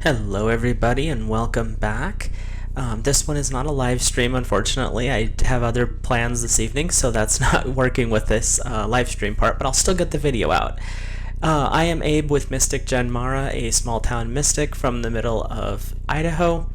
Hello everybody and welcome back. This one is not a live stream, unfortunately. I have other plans this evening, so that's not working with this live stream part, but I'll still get the video out. I am Abe with Mystic Genmara, a small town mystic from the middle of Idaho.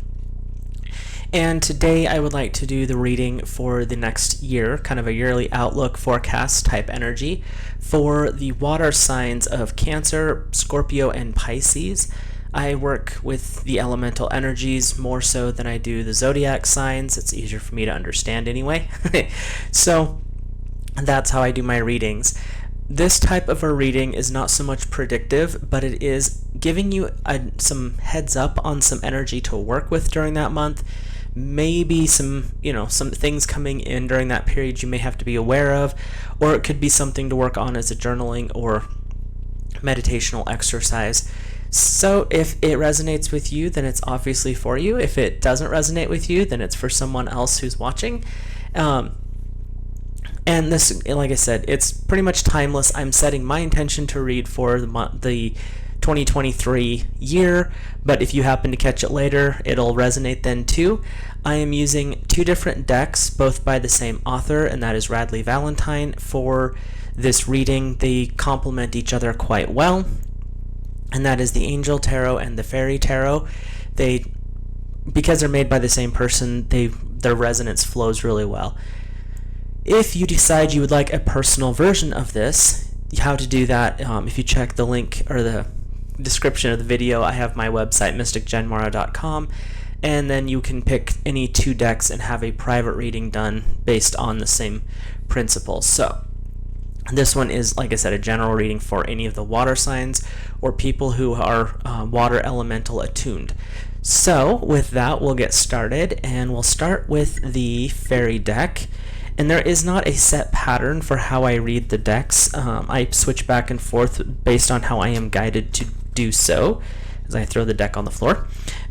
And today I would like to do the reading for the next year, kind of a yearly outlook forecast type energy for the water signs of Cancer, Scorpio, and Pisces. I work with the elemental energies more so than I do the zodiac signs. It's easier for me to understand anyway. So that's how I do my readings. This type of a reading is not so much predictive, but it is giving you some heads up on some energy to work with during that month. Maybe some things coming in during that period you may have to be aware of, or it could be something to work on as a journaling or meditational exercise. So if it resonates with you, then it's obviously for you. If it doesn't resonate with you, then it's for someone else who's watching. And this, like I said, it's pretty much timeless. I'm setting my intention to read for the 2023 year, but if you happen to catch it later, it'll resonate then too. I am using two different decks, both by the same author, and that is Radley Valentine, for this reading. They complement each other quite well, and that is the Angel Tarot and the Fairy Tarot. Because they're made by the same person, their resonance flows really well. If you decide you would like a personal version of this, how to do that, if you check the link or the description of the video, I have my website, mysticgenmara.com, and then you can pick any two decks and have a private reading done based on the same principles. So this one is, like I said, a general reading for any of the water signs or people who are water elemental attuned. So with that, we'll get started, and we'll start with the fairy deck. And there is not a set pattern for how I read the decks. I switch back and forth based on how I am guided to do so, as I throw the deck on the floor.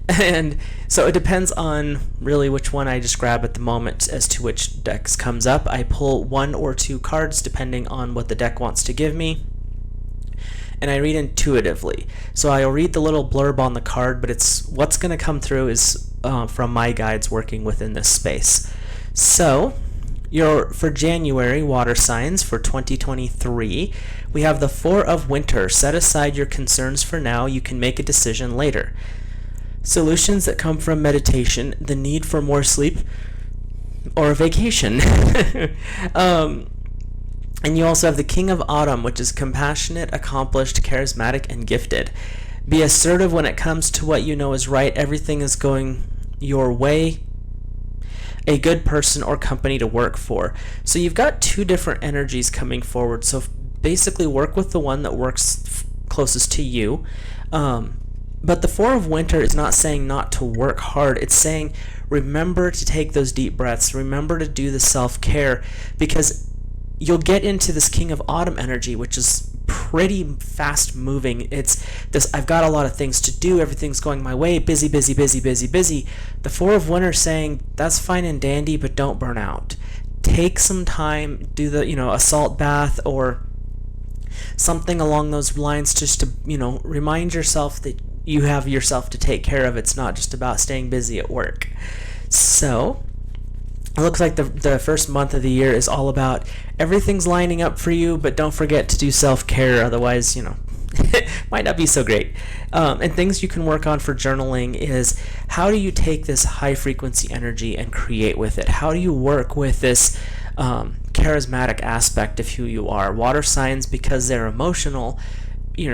And so it depends on really which one I just grab at the moment as to which decks comes up. I pull one or two cards depending on what the deck wants to give me, and I read intuitively. So I'll read the little blurb on the card, but what's going to come through is from my guides working within this space. So for January water signs for 2023, we have the Four of Winter. Set aside your concerns for now. You can make a decision later. Solutions that come from meditation, the need for more sleep, or a vacation. And you also have the King of Autumn, which is compassionate, accomplished, charismatic, and gifted. Be assertive when it comes to what you know is right. Everything is going your way. A good person or company to work for. So you've got two different energies coming forward. So basically work with the one that works closest to you. But the Four of Winter is not saying not to work hard. It's saying remember to take those deep breaths. Remember to do the self-care, because you'll get into this King of Autumn energy, which is pretty fast moving. It's this, I've got a lot of things to do, everything's going my way, busy, busy, busy, busy, busy. The Four of Winter saying that's fine and dandy, but don't burn out. Take some time, do the, a salt bath or something along those lines, just to, remind yourself that you have yourself to take care of. It's not just about staying busy at work. So it looks like the first month of the year is all about everything's lining up for you, but don't forget to do self-care, otherwise, it might not be so great. And things you can work on for journaling is, how do you take this high-frequency energy and create with it? How do you work with this charismatic aspect of who you are? Water signs, because they're emotional,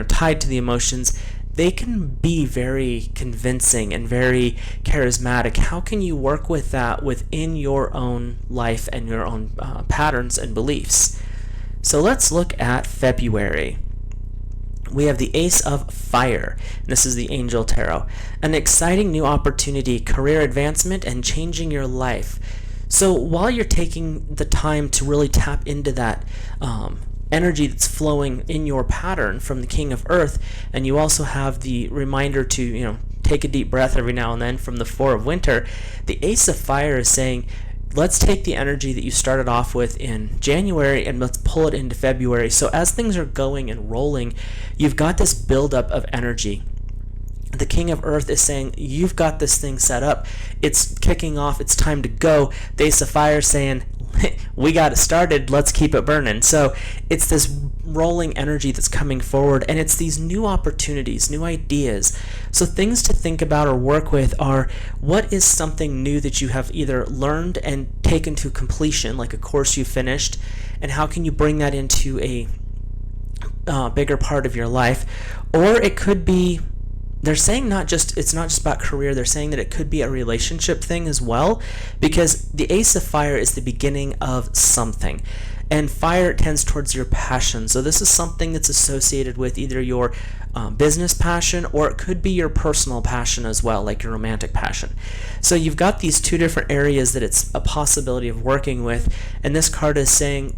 tied to the emotions, they can be very convincing and very charismatic. How can you work with that within your own life and your own patterns and beliefs? So let's look at February. We have the Ace of Fire. This is the Angel Tarot. An exciting new opportunity, career advancement, and changing your life. So while you're taking the time to really tap into that energy that's flowing in your pattern from the King of Earth, and you also have the reminder to take a deep breath every now and then from the Four of Winter, the Ace of Fire is saying, let's take the energy that you started off with in January and let's pull it into February. So as things are going and rolling, you've got this buildup of energy. the King of Earth is saying, you've got this thing set up. It's kicking off. It's time to go. The Ace of Fire saying, we got it started. Let's keep it burning. So it's this rolling energy that's coming forward, and it's these new opportunities, new ideas. So things to think about or work with are, what is something new that you have either learned and taken to completion, like a course you finished, and how can you bring that into a bigger part of your life? Or it could be, they're saying it's not just about career, they're saying that it could be a relationship thing as well, because the Ace of Fire is the beginning of something, and fire tends towards your passion. So this is something that's associated with either your business passion, or it could be your personal passion as well, like your romantic passion. So you've got these two different areas that it's a possibility of working with, and this card is saying,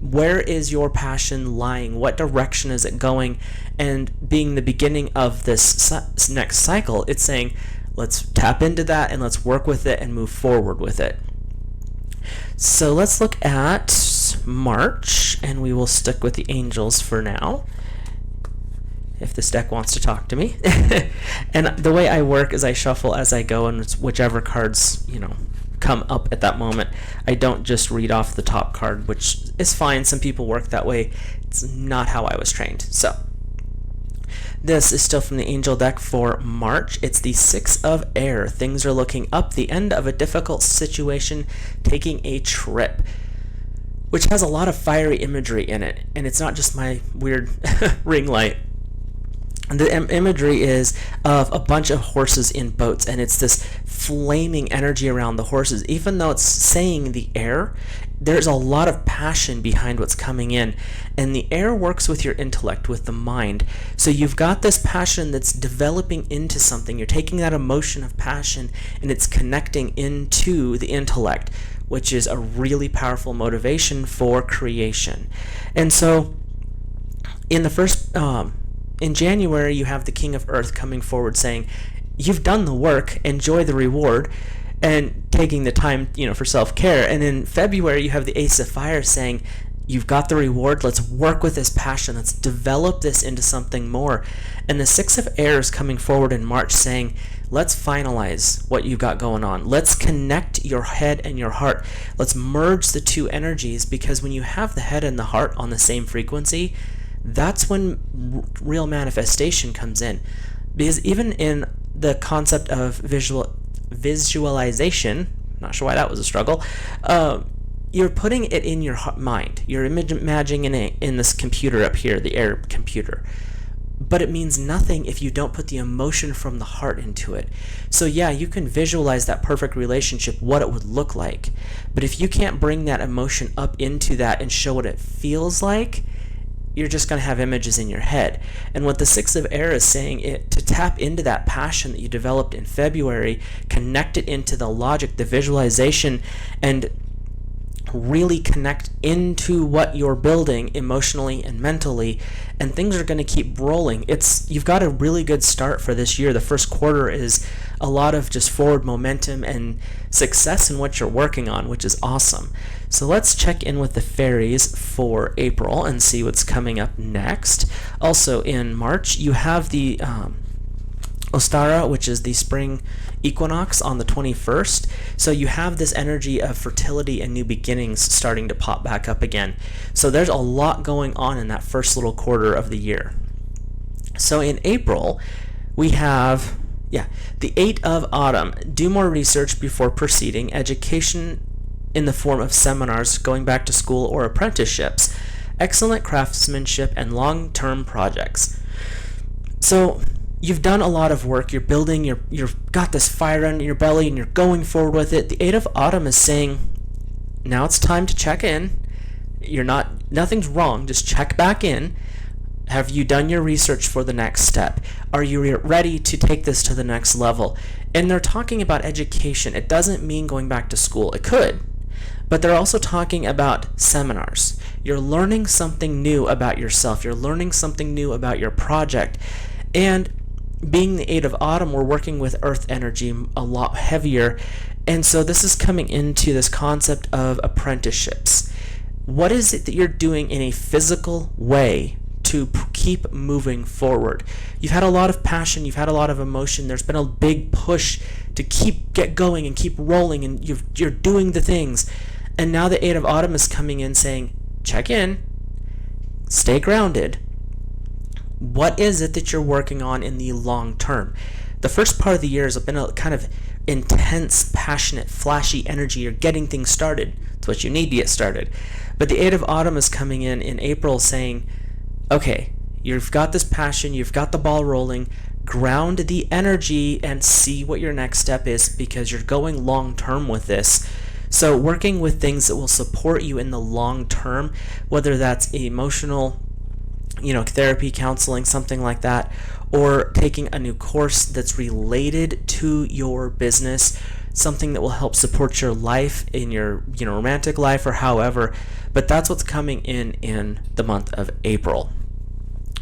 where is your passion lying? What direction is it going? And being the beginning of this next cycle, it's saying, let's tap into that and let's work with it and move forward with it. So let's look at March, and we will stick with the angels for now, if this deck wants to talk to me. And the way I work is I shuffle as I go, and it's whichever cards, come up at that moment. I don't just read off the top card, which is fine. Some people work that way. It's not how I was trained. So this is still from the angel deck for March. It's the Six of Air. Things are looking up, the end of a difficult situation, taking a trip, which has a lot of fiery imagery in it. And it's not just my weird ring light. The imagery is of a bunch of horses in boats, and it's this flaming energy around the horses. Even though it's saying the air, there's a lot of passion behind what's coming in, and the air works with your intellect, with the mind. So you've got this passion that's developing into something. You're taking that emotion of passion and it's connecting into the intellect, which is a really powerful motivation for creation. And so in the first in January, you have the King of Earth coming forward saying, you've done the work, enjoy the reward, and taking the time, for self-care. And in February, you have the Ace of Fire saying, you've got the reward, let's work with this passion, let's develop this into something more. And the Six of Air is coming forward in March saying, let's finalize what you've got going on. Let's connect your head and your heart. Let's merge the two energies, because when you have the head and the heart on the same frequency, that's when real manifestation comes in. Because even in the concept of visualization, not sure why that was a struggle, you're putting it in your mind. You're imagining it in this computer up here, the air computer. But it means nothing if you don't put the emotion from the heart into it. So yeah, you can visualize that perfect relationship, what it would look like. But if you can't bring that emotion up into that and show what it feels like, you're just going to have images in your head. And what the Six of Air is saying, to tap into that passion that you developed in February, connect it into the logic, the visualization, and really connect into what you're building emotionally and mentally, and things are going to keep rolling. You've got a really good start for this year. The first quarter is a lot of just forward momentum and success in what you're working on, which is awesome. So let's check in with the fairies for April and see what's coming up next. Also in March, you have the Ostara, which is the spring equinox on the 21st. So you have this energy of fertility and new beginnings starting to pop back up again. So there's a lot going on in that first little quarter of the year. So in April, we have the 8 of Autumn. Do more research before proceeding. Education in the form of seminars, going back to school, or apprenticeships. Excellent craftsmanship and long-term projects. So you've done a lot of work. You're building. You've got this fire in your belly, and you're going forward with it. The 8 of Autumn is saying, now it's time to check in. Nothing's wrong. Just check back in. Have you done your research for the next step? Are you ready to take this to the next level? And they're talking about education. It doesn't mean going back to school. It could. But they're also talking about seminars. You're learning something new about yourself. You're learning something new about your project. And being the 8 of Autumn, we're working with earth energy a lot heavier. And so this is coming into this concept of apprenticeships. What is it that you're doing in a physical way to keep moving forward. You've had a lot of passion, you've had a lot of emotion, there's been a big push to get going and keep rolling, and you're doing the things. And now the Eight of Autumn is coming in saying, check in, stay grounded. What is it that you're working on in the long term? The first part of the year has been a kind of intense, passionate, flashy energy. You're getting things started. It's what you need to get started. But the Eight of Autumn is coming in April saying, okay, you've got this passion, you've got the ball rolling, ground the energy and see what your next step is, because you're going long term with this. So working with things that will support you in the long term, whether that's emotional, therapy, counseling, something like that, or taking a new course that's related to your business, something that will help support your life in your romantic life or however. But that's what's coming in the month of April.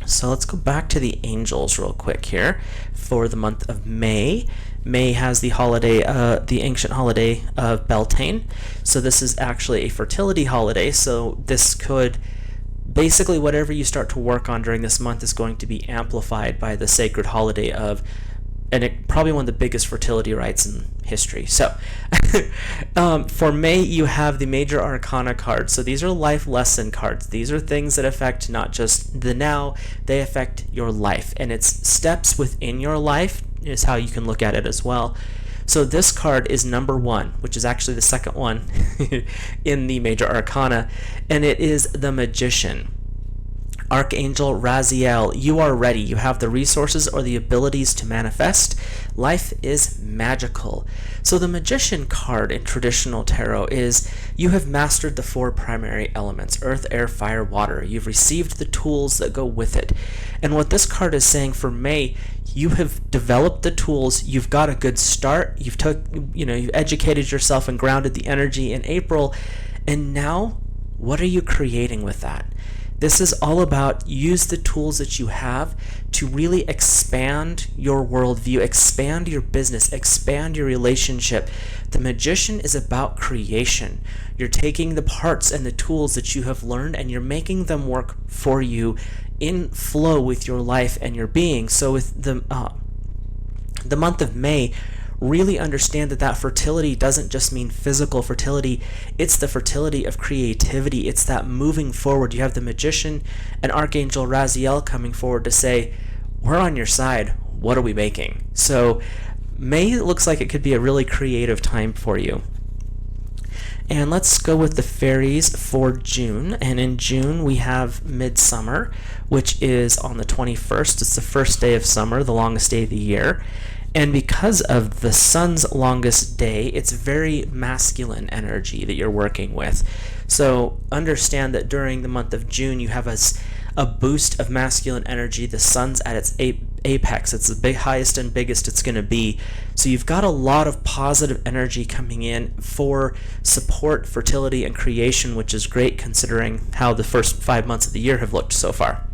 So let's go back to the angels real quick here for the month of May. May has the holiday, the ancient holiday of Beltane. So this is actually a fertility holiday. So this could basically, whatever you start to work on during this month is going to be amplified by the sacred holiday of, and probably one of the biggest fertility rites in history. So for May, you have the major arcana cards. So these are life lesson cards. These are things that affect not just the now, they affect your life. And it's steps within your life is how you can look at it as well. So this card is number 1, which is actually the second one in the major arcana, and it is the Magician. Archangel Raziel, you are ready. You have the resources or the abilities to manifest. Life is magical. So the Magician card in traditional tarot is you have mastered the 4 primary elements: earth, air, fire, water. You've received the tools that go with it. And what this card is saying for May, you have developed the tools, you've got a good start, you've educated yourself and grounded the energy in April, and now what are you creating with that? This is all about use the tools that you have to really expand your worldview, expand your business, expand your relationship. The Magician is about creation. You're taking the parts and the tools that you have learned and you're making them work for you in flow with your life and your being. So with the month of May, really understand that fertility doesn't just mean physical fertility. It's the fertility of creativity. It's that moving forward. You have the Magician and Archangel Raziel coming forward to say, we're on your side. What are we making? So May looks like it could be a really creative time for you. And let's go with the fairies for June. And in June, we have Midsummer, which is on the 21st. It's the first day of summer, the longest day of the year. And because of the sun's longest day, it's very masculine energy that you're working with. So understand that during the month of June, you have a boost of masculine energy. The sun's at its apex. It's the highest and biggest it's going to be. So you've got a lot of positive energy coming in for support, fertility, and creation, which is great considering how the first 5 months of the year have looked so far.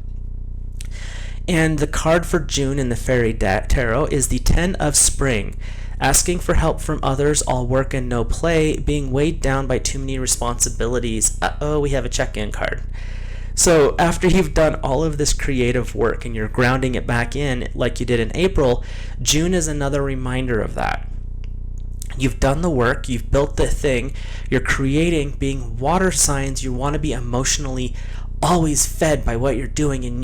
And the card for June in the Fairy Tarot is the 10 of Spring. Asking for help from others, all work and no play, being weighed down by too many responsibilities. Uh-oh, we have a check-in card. So after you've done all of this creative work and you're grounding it back in like you did in April, June is another reminder of that. You've done the work, you've built the thing, you're creating. Being water signs, you want to be emotionally always fed by what you're doing, and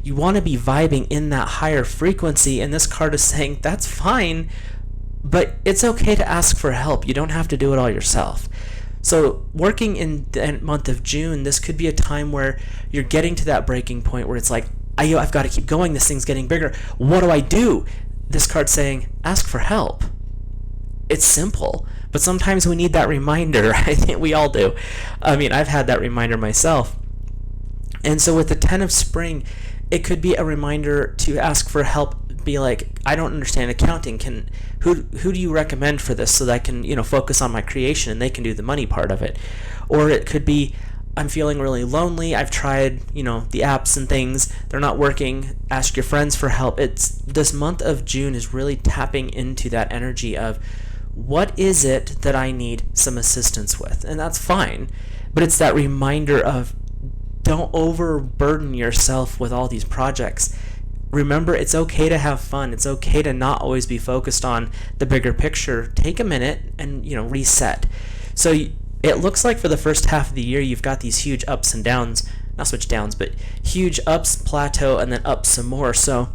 you want to be vibing in that higher frequency. And this card is saying that's fine, but it's okay to ask for help. You don't have to do it all yourself. So working in the month of June, this could be a time where you're getting to that breaking point where it's like, I've got to keep going, this thing's getting bigger, what do I do? This card's saying ask for help. It's simple, but sometimes we need that reminder. I think we all do. I mean, I've had that reminder myself. And so with the 10 of Spring, it could be a reminder to ask for help. Be like, I don't understand accounting. Who do you recommend for this so that I can focus on my creation and they can do the money part of it? Or it could be, I'm feeling really lonely. I've tried the apps and things. They're not working. Ask your friends for help. This month of June is really tapping into that energy of what is it that I need some assistance with? And that's fine. But it's that reminder of don't overburden yourself with all these projects. Remember, it's okay to have fun. It's okay to not always be focused on the bigger picture. Take a minute and, reset. So it looks like for the first half of the year, you've got these huge ups and downs, not so much downs, but huge ups, plateau, and then up some more. So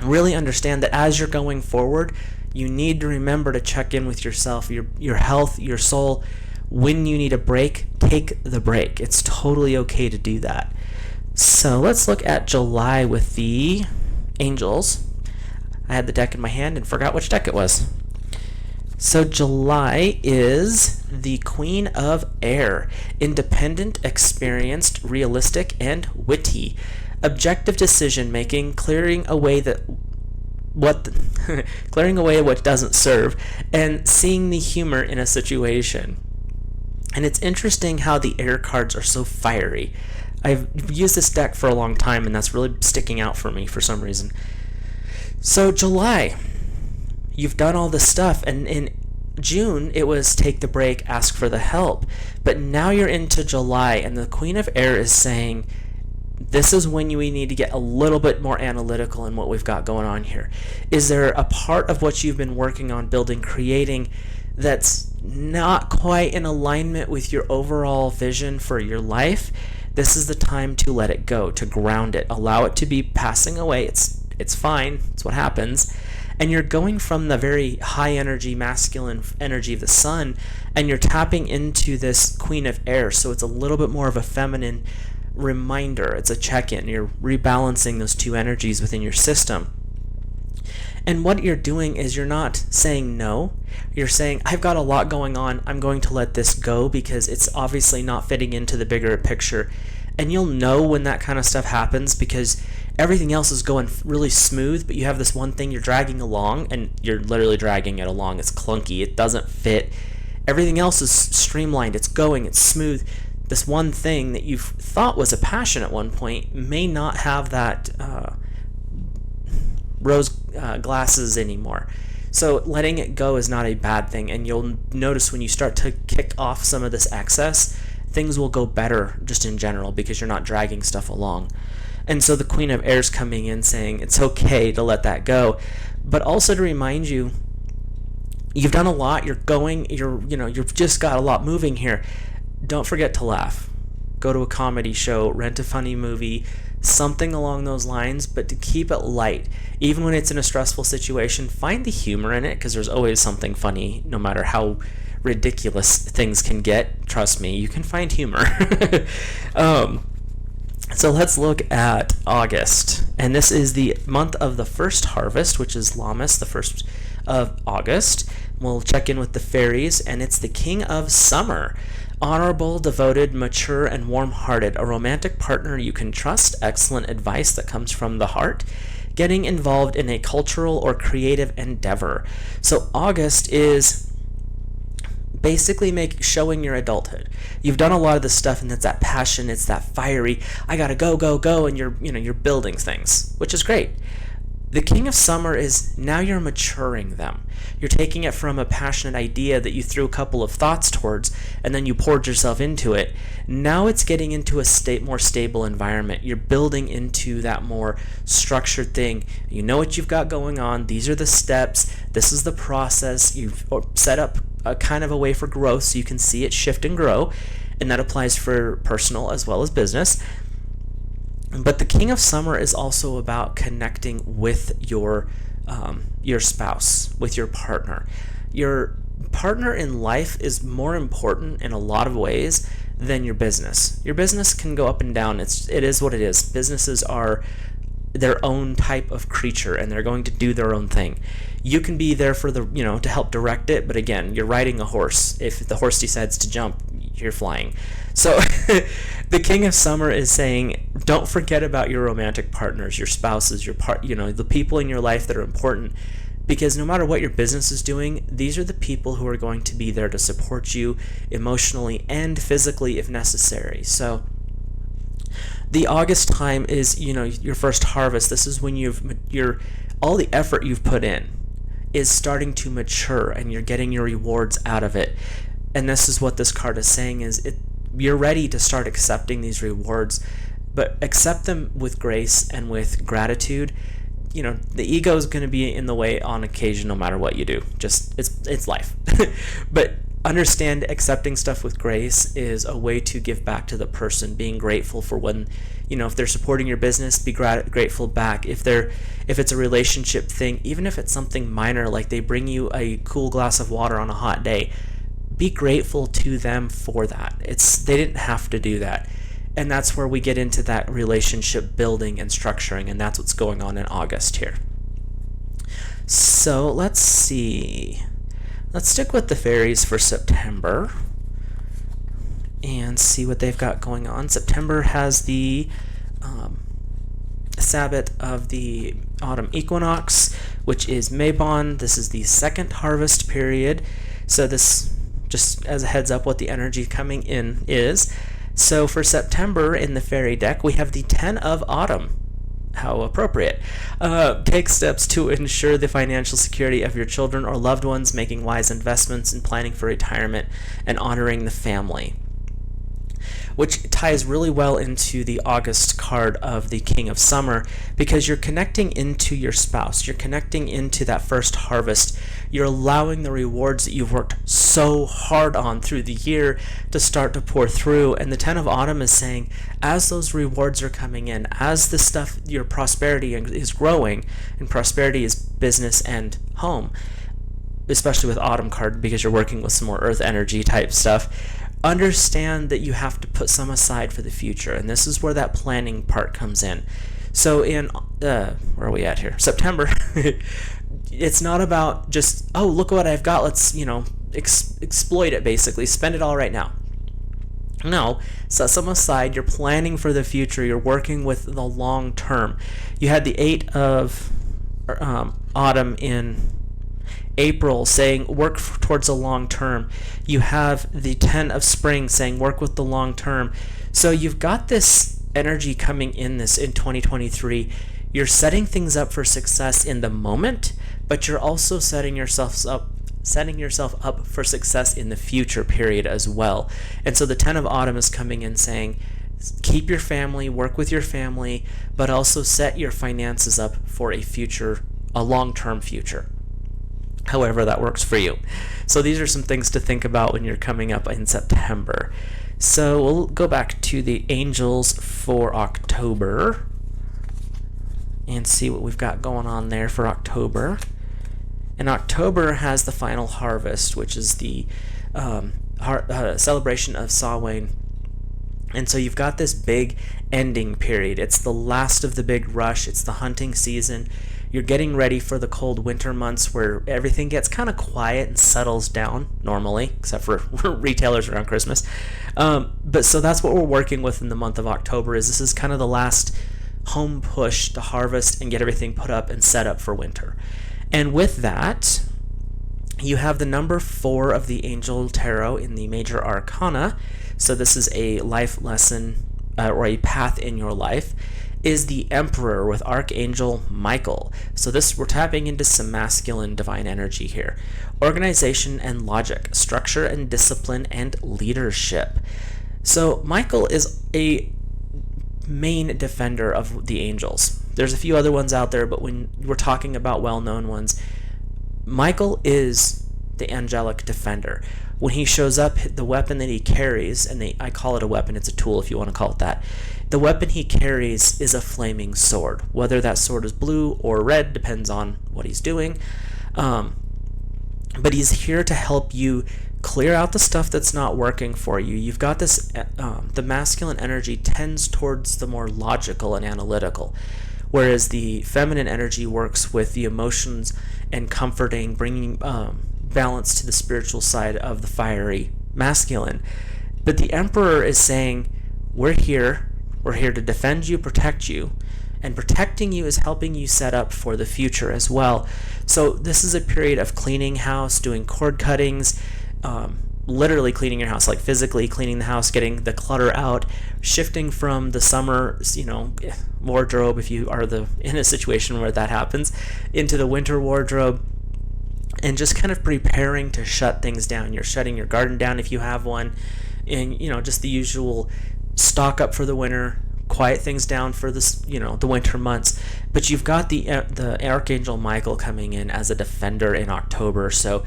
really understand that as you're going forward, you need to remember to check in with yourself, your health, your soul. When you need a break, take the break. It's totally okay to do that. So let's look at July with the angels. I had the deck in my hand and forgot which deck it was. So July is the Queen of Air. Independent, experienced, realistic, and witty. Objective decision making, clearing away what doesn't serve, and seeing the humor in a situation. And it's interesting how the air cards are so fiery. I've used this deck for a long time, and that's really sticking out for me for some reason. So July, you've done all this stuff, and in June it was take the break, ask for the help. But now you're into July, and the Queen of Air is saying, this is when we need to get a little bit more analytical in what we've got going on here. Is there a part of what you've been working on, building, creating, that's not quite in alignment with your overall vision for your life? This is the time to let it go, to ground it, allow it to be passing away. It's fine. It's what happens. And you're going from the very high energy, masculine energy of the sun, and you're tapping into this Queen of Air. So it's a little bit more of a feminine reminder. It's a check-in. You're rebalancing those two energies within your system. And what you're doing is you're not saying no. You're saying, I've got a lot going on. I'm going to let this go because it's obviously not fitting into the bigger picture. And you'll know when that kind of stuff happens because everything else is going really smooth, but you have this one thing you're dragging along, and you're literally dragging it along. It's clunky. It doesn't fit. Everything else is streamlined. It's going. It's smooth. This one thing that you thought was a passion at one point may not have that rose glasses anymore. So letting it go is not a bad thing, and you'll notice when you start to kick off some of this excess, things will go better just in general because you're not dragging stuff along. And so the Queen of Air is coming in saying it's okay to let that go, but also to remind you, you've done a lot, you've just got a lot moving here. Don't forget to laugh. Go to a comedy show, rent a funny movie, something along those lines, but to keep it light. Even when it's in a stressful situation, find the humor in it, because there's always something funny, no matter how ridiculous things can get. Trust me, you can find humor. So let's look at August. And this is the month of the first harvest, which is Lammas, the 1st of August. We'll check in with the fairies, and it's the King of Summer. Honorable, devoted, mature, and warm-hearted. A romantic partner you can trust. Excellent advice that comes from the heart. Getting involved in a cultural or creative endeavor. So August is basically showing your adulthood. You've done a lot of this stuff, and it's that passion, it's that fiery, I gotta go, and you're building things, which is great. The King of Summer is now you're maturing them. You're taking it from a passionate idea that you threw a couple of thoughts towards, and then you poured yourself into it. Now it's getting into a more stable environment. You're building into that more structured thing. You know what you've got going on. These are the steps. This is the process. You've set up a kind of a way for growth so you can see it shift and grow, and that applies for personal as well as business. But the King of Summer is also about connecting with your spouse, with your partner. Your partner in life is more important in a lot of ways than your business. Your business can go up and down. It is what it is. Businesses are their own type of creature, and they're going to do their own thing. You can be there for to help direct it, but again, you're riding a horse. If the horse decides to jump, you're flying. So the King of Summer is saying, don't forget about your romantic partners, your spouses, the people in your life that are important, because no matter what your business is doing, these are the people who are going to be there to support you emotionally and physically if necessary. So the August time is, your first harvest. This is when all the effort you've put in is starting to mature, and you're getting your rewards out of it. And this is what this card is saying, is you're ready to start accepting these rewards, but accept them with grace and with gratitude. The ego is going to be in the way on occasion, no matter what you do. Just it's life. But understand, accepting stuff with grace is a way to give back to the person. Being grateful for when, if they're supporting your business, be grateful back. If it's a relationship thing, even if it's something minor, like they bring you a cool glass of water on a hot day, be grateful to them for that. They didn't have to do that. And that's where we get into that relationship building and structuring, and that's what's going on in August here. So let's see. Let's stick with the fairies for September and see what they've got going on. September has the Sabbath of the autumn equinox, which is Mabon. This is the second harvest period. So this, just as a heads up, what the energy coming in is. So for September in the fairy deck, we have the 10 of Autumn. How appropriate. Take steps to ensure the financial security of your children or loved ones, making wise investments and planning for retirement and honoring the family. Which ties really well into the August card of the King of Summer, because you're connecting into your spouse. You're connecting into that first harvest. You're allowing the rewards that you've worked so hard on through the year to start to pour through. And the 10 of Autumn is saying, as those rewards are coming in, as the stuff, your prosperity is growing, and prosperity is business and home, especially with Autumn card, because you're working with some more earth energy type stuff. Understand that you have to put some aside for the future, and this is where that planning part comes in. So in where are we at here? September. It's not about just, oh, look what I've got, let's exploit it, basically spend it all right now. No, set some aside. You're planning for the future. You're working with the long term. You had the 8 of Autumn in April saying work towards a long term. You have the 10 of Spring saying work with the long term. So you've got this energy coming in 2023. You're setting things up for success in the moment, but you're also setting yourself up for success in the future period as well. And so the 10 of Autumn is coming in saying keep your family, work with your family, but also set your finances up for a long-term future, however that works for you. So these are some things to think about when you're coming up in September. So we'll go back to the angels for October and see what we've got going on there for October. And October has the final harvest, which is the celebration of Samhain. And so you've got this big ending period. It's the last of the big rush. It's the hunting season. You're getting ready for the cold winter months where everything gets kind of quiet and settles down normally, except for retailers around Christmas. But so that's what we're working with in the month of October. This is kind of the last home push to harvest and get everything put up and set up for winter. And with that, you have the number 4 of the Angel Tarot in the Major Arcana. So this is a life lesson or a path in your life, is the Emperor with Archangel Michael. So we're tapping into some masculine divine energy here. Organization and logic, structure and discipline and leadership. So Michael is a main defender of the angels. There's a few other ones out there, but when we're talking about well-known ones, Michael is the angelic defender. When he shows up, the weapon that he carries, and I call it a weapon, it's a tool if you want to call it that, the weapon he carries is a flaming sword. Whether that sword is blue or red depends on what he's doing. But he's here to help you clear out the stuff that's not working for you. You've got this, the masculine energy tends towards the more logical and analytical, whereas the feminine energy works with the emotions and comforting, bringing balance to the spiritual side of the fiery masculine. But the Emperor is saying, we're here to defend you, protect you, and protecting you is helping you set up for the future as well. So this is a period of cleaning house, doing cord cuttings, literally cleaning your house, like physically cleaning the house, getting the clutter out, shifting from the summer, wardrobe, if you are in a situation where that happens, into the winter wardrobe, and just kind of preparing to shut things down. You're shutting your garden down if you have one. and just the usual stock up for the winter, quiet things down for this, the winter months. But you've got the Archangel Michael coming in as a defender in October. So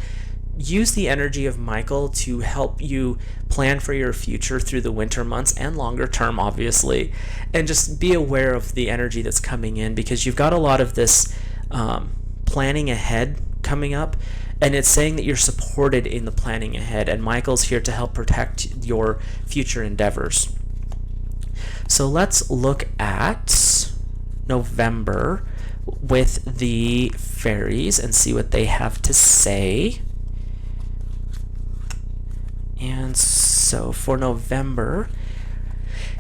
use the energy of Michael to help you plan for your future through the winter months and longer term, obviously. And just be aware of the energy that's coming in, because you've got a lot of this planning ahead coming up, and it's saying that you're supported in the planning ahead, and Michael's here to help protect your future endeavors. So let's look at November with the fairies and see what they have to say. And so for November,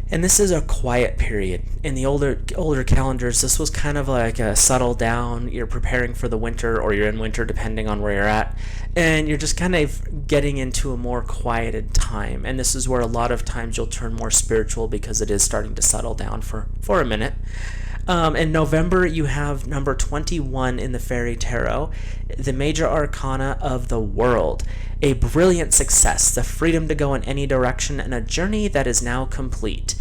and this is a quiet period. In the older calendars, this was kind of like a settle down. You're preparing for the winter, or you're in winter depending on where you're at, and you're just kind of getting into a more quieted time. And this is where a lot of times you'll turn more spiritual, because it is starting to settle down for a minute. In November, you have number 21 in the Fairy Tarot, the major arcana of the world. A brilliant success, the freedom to go in any direction, and a journey that is now complete.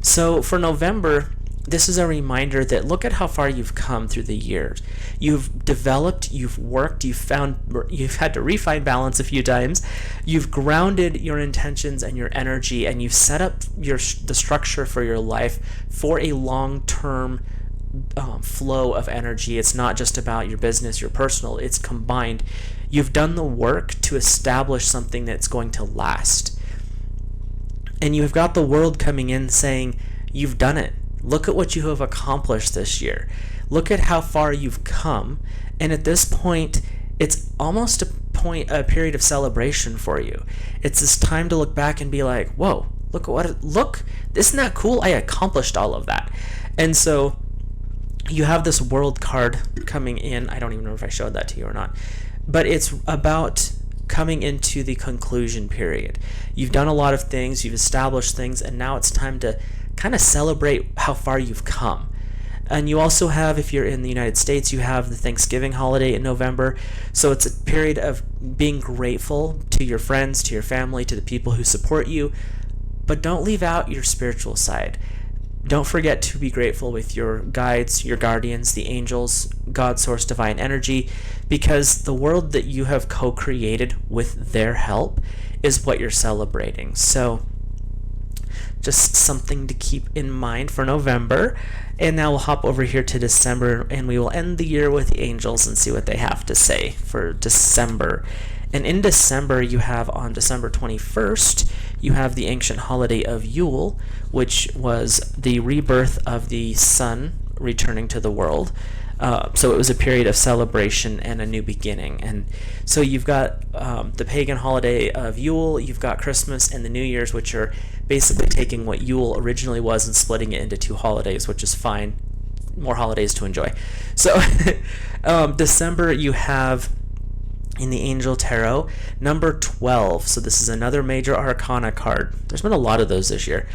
So for November, this is a reminder that look at how far you've come through the years. You've developed, you've worked, you've had to refine balance a few times. You've grounded your intentions and your energy, and you've set up the structure for your life for a long-term flow of energy. It's not just about your business, your personal, it's combined. You've done the work to establish something that's going to last. And you've got the world coming in saying, you've done it. Look at what you have accomplished this year. Look at how far you've come. And at this point, it's almost a period of celebration for you. It's this time to look back and be like, whoa, look, isn't that cool? I accomplished all of that. And so you have this world card coming in. I don't even know if I showed that to you or not. But it's about coming into the conclusion period. You've done a lot of things, you've established things, and now it's time to kind of celebrate how far you've come. And you also have, if you're in the United States, you have the Thanksgiving holiday in November. So it's a period of being grateful to your friends, to your family, to the people who support you. But don't leave out your spiritual side. Don't forget to be grateful with your guides, your guardians, the angels, God, source, divine energy, because the world that you have co-created with their help is what you're celebrating. So just something to keep in mind for November. And now we'll hop over here to December, and we will end the year with the angels and see what they have to say for December. And in December, you have on December 21st, you have the ancient holiday of Yule, which was the rebirth of the sun returning to the world. So it was a period of celebration and a new beginning. And so you've got the pagan holiday of Yule, you've got Christmas and the New Year's, which are basically taking what Yule originally was and splitting it into two holidays, which is fine. More holidays to enjoy. So December, you have in the Angel Tarot, number 12. So this is another major arcana card. There's been a lot of those this year.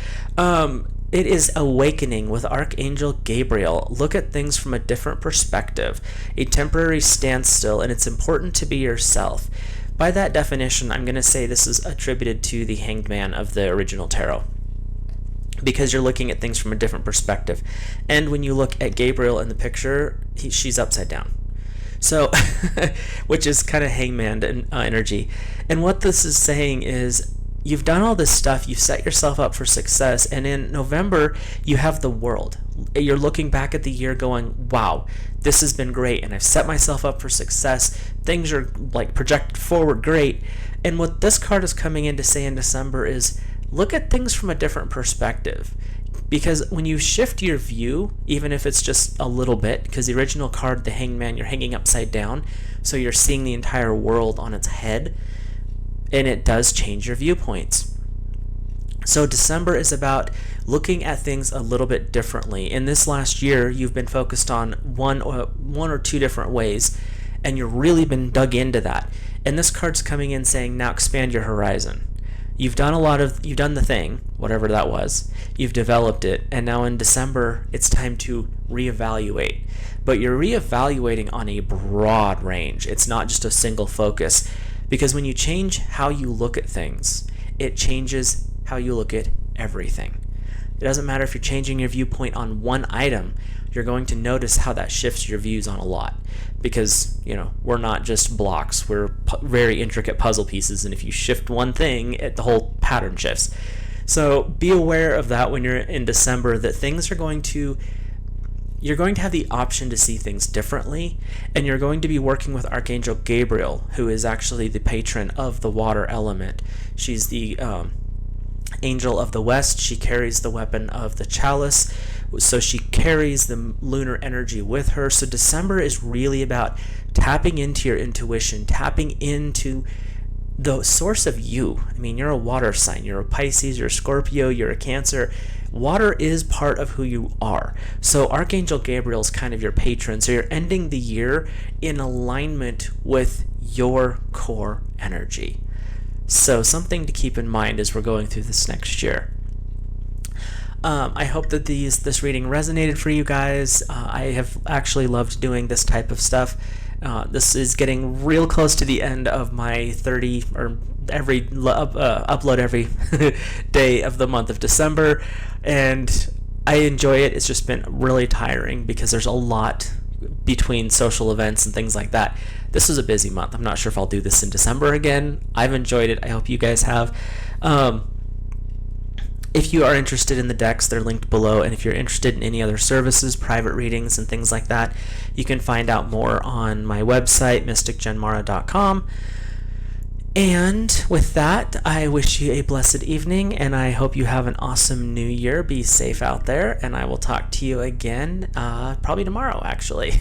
It is awakening with Archangel Gabriel. Look at things from a different perspective, a temporary standstill, and it's important to be yourself. By that definition, I'm going to say this is attributed to the Hanged Man of the original tarot, because you're looking at things from a different perspective. And when you look at Gabriel in the picture, she's upside down. So, which is kind of hangman energy. And what this is saying is, you've done all this stuff, you've set yourself up for success, and in November, you have the world. You're looking back at the year going, wow, this has been great, and I've set myself up for success. Things are like projected forward great. And what this card is coming in to say in December is, look at things from a different perspective. Because when you shift your view, even if it's just a little bit, because the original card, the Hanged Man, you're hanging upside down, so you're seeing the entire world on its head, and it does change your viewpoints. So December is about looking at things a little bit differently. In this last year, you've been focused on one or two different ways, and you've really been dug into that. And this card's coming in saying, now expand your horizon. You've done the thing, whatever that was. You've developed it, and now in December, it's time to reevaluate. But you're reevaluating on a broad range. It's not just a single focus, because when you change how you look at things, it changes how you look at everything. It doesn't matter if you're changing your viewpoint on one item, you're going to notice how that shifts your views on a lot. Because, we're not just blocks, we're very intricate puzzle pieces, and if you shift one thing, the whole pattern shifts. So be aware of that when you're in December, that you're going to have the option to see things differently, and you're going to be working with Archangel Gabriel, who is actually the patron of the water element. She's the angel of the west. She carries the weapon of the chalice, so she carries the lunar energy with her. So December is really about tapping into your intuition, tapping into the source of you. I mean, you're a water sign, you're a Pisces, you're a Scorpio, you're a Cancer. Water is part of who you are. So Archangel Gabriel is kind of your patron. So you're ending the year in alignment with your core energy. So something to keep in mind as we're going through this next year. I hope that this reading resonated for you guys. I have actually loved doing this type of stuff. This is getting real close to the end of my 30 or upload every day of the month of December, and I enjoy it. It's just been really tiring because there's a lot between social events and things like that. This was a busy month. I'm not sure if I'll do this in December again. I've enjoyed it. I hope you guys have. If you are interested in the decks, they're linked below, and if you're interested in any other services, private readings and things like that, you can find out more on my website, mysticjenmara.com. And with that, I wish you a blessed evening, and I hope you have an awesome new year. Be safe out there, and I will talk to you again probably tomorrow, actually.